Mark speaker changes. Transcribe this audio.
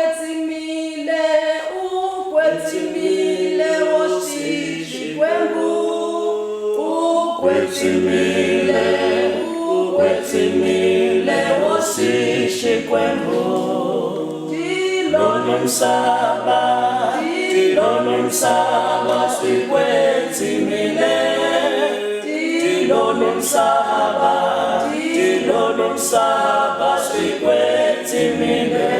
Speaker 1: Ukwetsimile, ukwetsimile, Hosi Xikwembu. Ukwetsimile, ukwetsimile, Hosi Xikwembu. Tilo nomsaba, tilo nomsaba, kwetsimile. Tilo nomsaba, kwetsimile.